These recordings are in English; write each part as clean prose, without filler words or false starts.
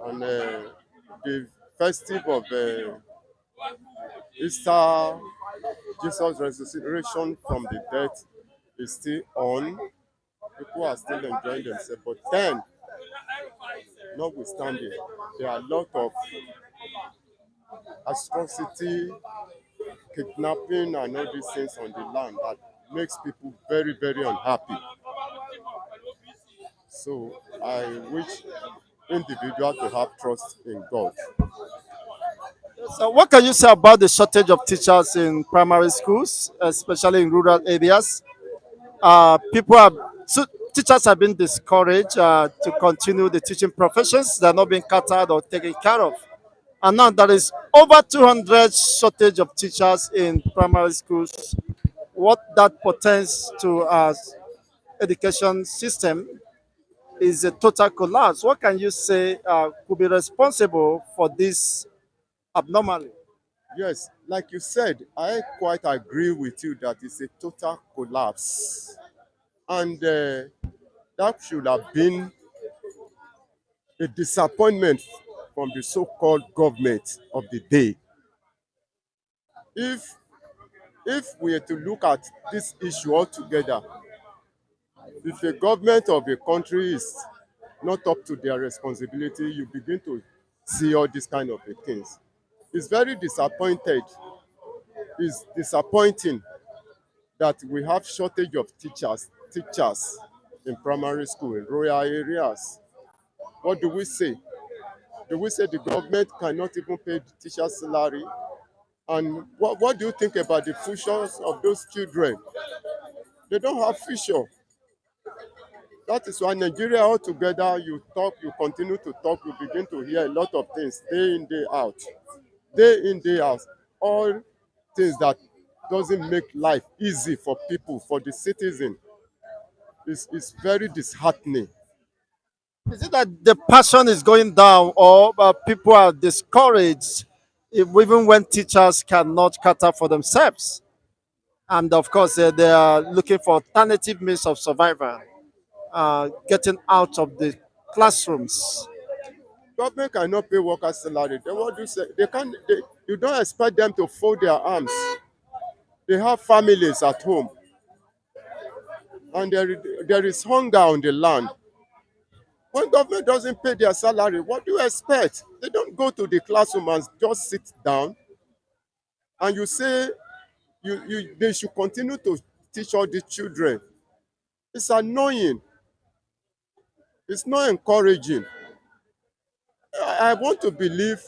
and the festive of Easter, Jesus' resurrection from the dead is still on. People are still enjoying themselves. But then, notwithstanding, there are a lot of atrocity, kidnapping, and all these things on the land that makes people very, very unhappy. So I wish individual to have trust in God. So, what can you say about the shortage of teachers in primary schools, especially in rural areas? People have so teachers have been discouraged to continue the teaching professions. They're not being catered or taken care of, and now there is over 200 shortage of teachers in primary schools. What that portends to as education system is a total collapse. What can you say could be responsible for this abnormality? Yes, like you said, I quite agree with you that it's a total collapse. And that should have been a disappointment from the so-called government of the day. If we are to look at this issue altogether, if the government of a country is not up to their responsibility, you begin to see all these kind of things. It's very disappointed. It's disappointing that we have shortage of teachers in primary school in rural areas. What do we say? Do we say the government cannot even pay the teacher's salary? And what do you think about the futures of those children? They don't have future. That is why Nigeria altogether, you talk, you continue to talk, you begin to hear a lot of things day in, day out. Day in, day out. All things that doesn't make life easy for people, for the citizen. It's very disheartening. Is it that the passion is going down, or people are discouraged, even when teachers cannot cater for themselves? And of course, they are looking for alternative means of survival, getting out of the classrooms. Government cannot pay workers' salary. Then what do you say? They can't. You don't expect them to fold their arms. They have families at home, and there is hunger on the land. When government doesn't pay their salary, what do you expect? They don't go to the classroom and just sit down, and you say they should continue to teach all the children. It's annoying. It's not encouraging. I want to believe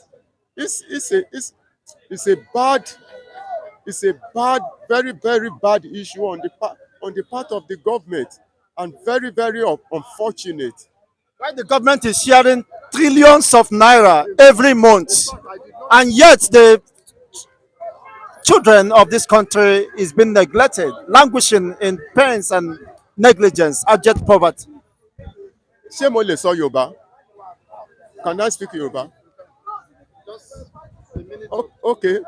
it's a bad very, very bad issue on the part of the government, and very, very unfortunate. Why the government is sharing trillions of naira every month, and yet the children of this country is being neglected, languishing in pains and negligence, abject poverty. Ṣé mo lè sọ Yorùbá? Can I speak Yorùbá? Okay.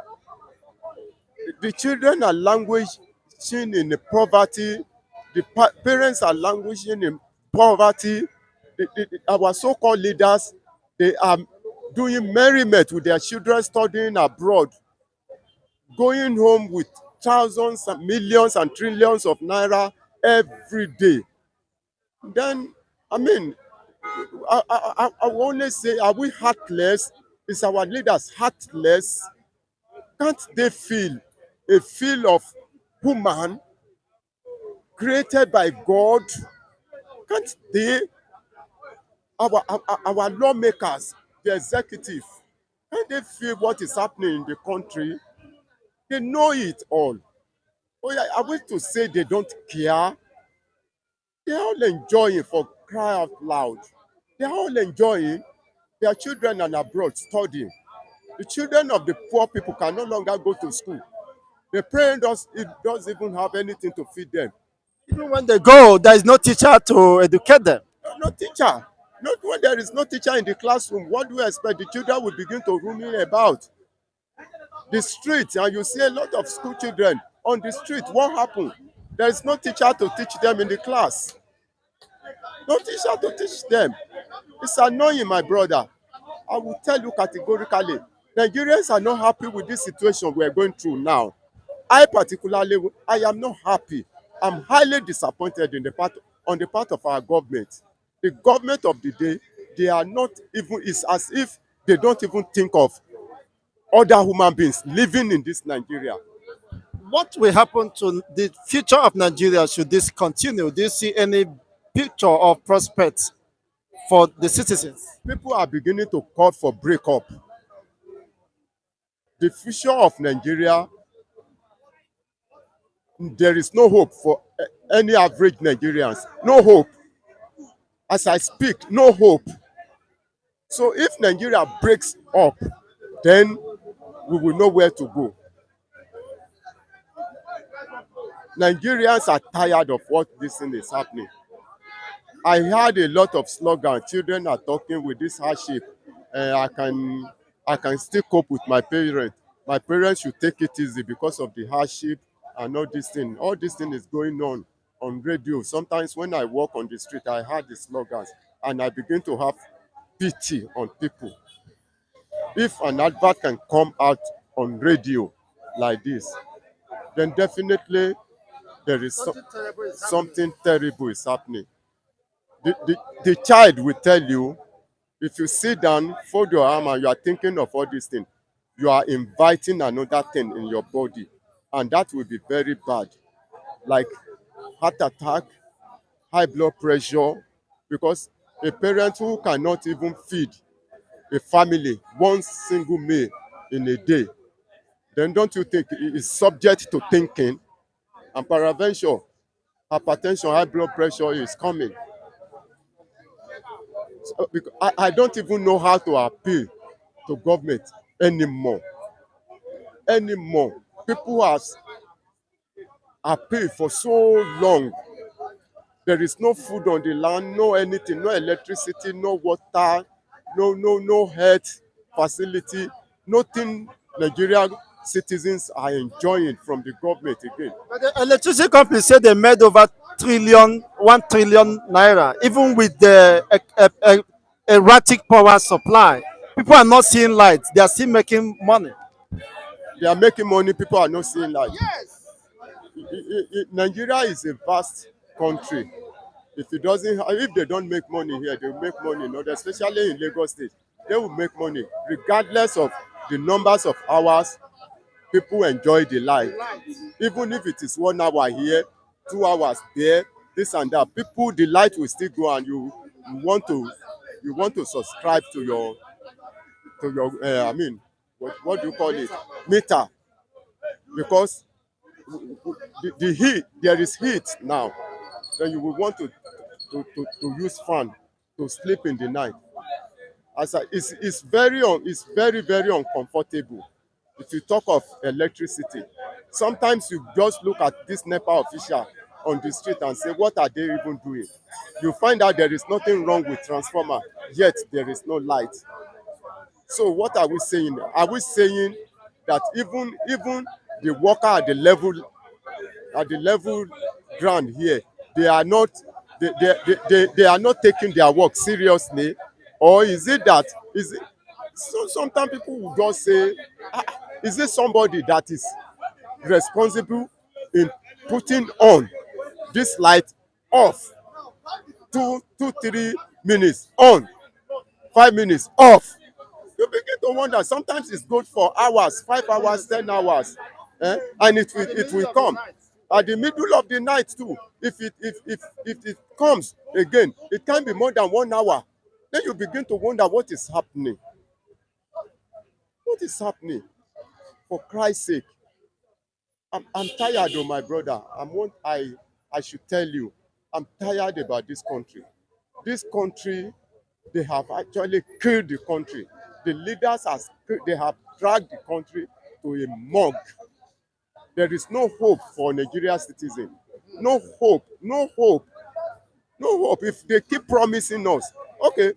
The children are languishing in the poverty. The parents are languishing in poverty. Our so-called leaders, they are doing merriment with their children studying abroad, going home with thousands and millions and trillions of naira every day. Then, I mean, I will only say, are we heartless? Is our leaders heartless? Can't they feel a feel of human created by God? Can't they, our lawmakers, the executive, can't they feel what is happening in the country? They know it all. Oh yeah, are we to say they don't care? They are all enjoying, for cry out loud. They are all enjoying. Their children are abroad studying. The children of the poor people can no longer go to school. The parents doesn't even have anything to feed them. Even when they go, there is no teacher to educate them. No teacher. Not when there is no teacher in the classroom. What do you expect? The children will begin to roaming about the street, and you see a lot of school children on the street. What happened? There is no teacher to teach them in the class. No teacher to teach them. It's annoying, my brother. I will tell you categorically, Nigerians are not happy with this situation we are going through now. I particularly, I am not happy. I'm highly disappointed in the part on the part of our government. The government of the day, they are not even, it's as if they don't even think of other human beings living in this Nigeria. What will happen to the future of Nigeria should this continue? Do you see any picture of prospects for the citizens? People are beginning to call for breakup. The future of Nigeria, there is no hope for any average Nigerians. No hope. As I speak, no hope. So if Nigeria breaks up, then we will know where to go. Nigerians are tired of what this thing is happening. I heard a lot of slogans. Children are talking with this hardship. I can still cope with my parents. My parents should take it easy because of the hardship and all this thing. All this thing is going on radio. Sometimes when I walk on the street, I heard the slogans and I begin to have pity on people. If an advert can come out on radio like this, then definitely there is something terrible is happening. The child will tell you, if you sit down, fold your arm, and you are thinking of all these things, you are inviting another thing in your body, and that will be very bad, like heart attack, high blood pressure, because a parent who cannot even feed a family one single meal in a day, then don't you think he is subject to thinking, and peradventure hypertension, high blood pressure is coming. So, because I don't even know how to appeal to government anymore. People have appealed for so long. There is no food on the land, no anything, no electricity, no water, no health facility, nothing Nigerian citizens are enjoying from the government again. But the electricity company said they made over 1 trillion naira, even with the erratic power supply. People are not seeing light. They are still making money. They are making money, people are not seeing light. Nigeria is a vast country. If they don't make money here, they will make money in other, especially in Lagos State. They will make money regardless of the numbers of hours people enjoy the life. Even if it is 1 hour here, 2 hours there, this and that, people, the light will still go, and you want to subscribe to your I mean, what do you call it, meter, because the heat, there is heat now, then you will want to use fan to sleep in the night. It's very, very uncomfortable. If you talk of electricity, sometimes you just look at this NEPA official on the street and say, what are they even doing? You find out there is nothing wrong with transformer, yet there is no light. So what are we saying? Are we saying that even the worker at the level ground here, they are not they are not taking their work seriously? Or is it that is it so sometimes people will just say, ah, is it somebody that is responsible in putting on this light off, 3 minutes on, 5 minutes off? You begin to wonder. Sometimes it's good for hours, 5 hours, 10 hours, and it will come at the middle of the night too. If it comes again, it can be more than 1 hour. Then you begin to wonder what is happening. What is happening? For Christ's sake, I'm tired, oh my brother. I should tell you, I'm tired about this country. This country, they have actually killed the country. The leaders they have dragged the country to a mug. There is no hope for Nigerian citizens. No hope, no hope, no hope. If they keep promising us, okay,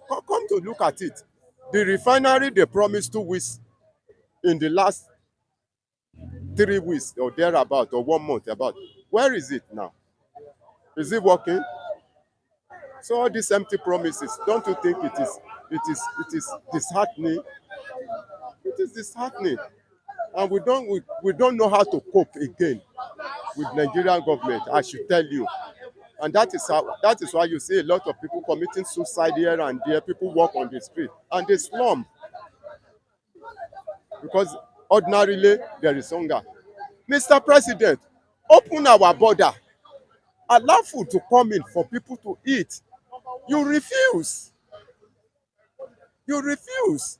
come to look at it. The refinery they promised 2 weeks in the last 3 weeks or thereabout, or 1 month about. Where is it now? Is it working? So all these empty promises, don't you think it is it is disheartening. It is disheartening, and we don't know how to cope again with Nigerian government. I should tell you, and that is why you see a lot of people committing suicide here and there. People walk on the street and they slum because ordinarily there is hunger. Mr. President, open our border, allow food to come in for people to eat. You refuse. You refuse.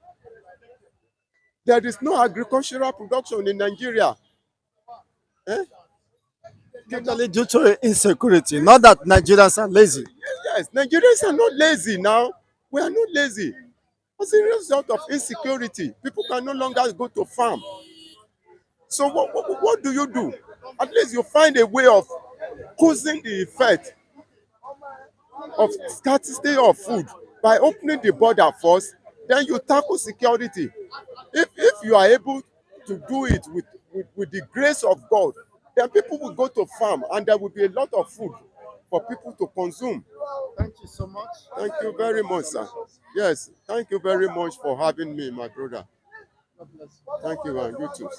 There is no agricultural production in Nigeria. Eh? Actually, due to insecurity, not that Nigerians are lazy. Yes, Nigerians are not lazy now. We are not lazy. As a result of insecurity, people can no longer go to farm. So what do you do? At least you find a way of causing the effect of scarcity of food by opening the border first, then you tackle security. If you are able to do it with the grace of God, then people will go to farm and there will be a lot of food for people to consume. Thank you so much. Thank you very much, sir. Yes, thank you very much for having me, my brother. Thank you, and you too.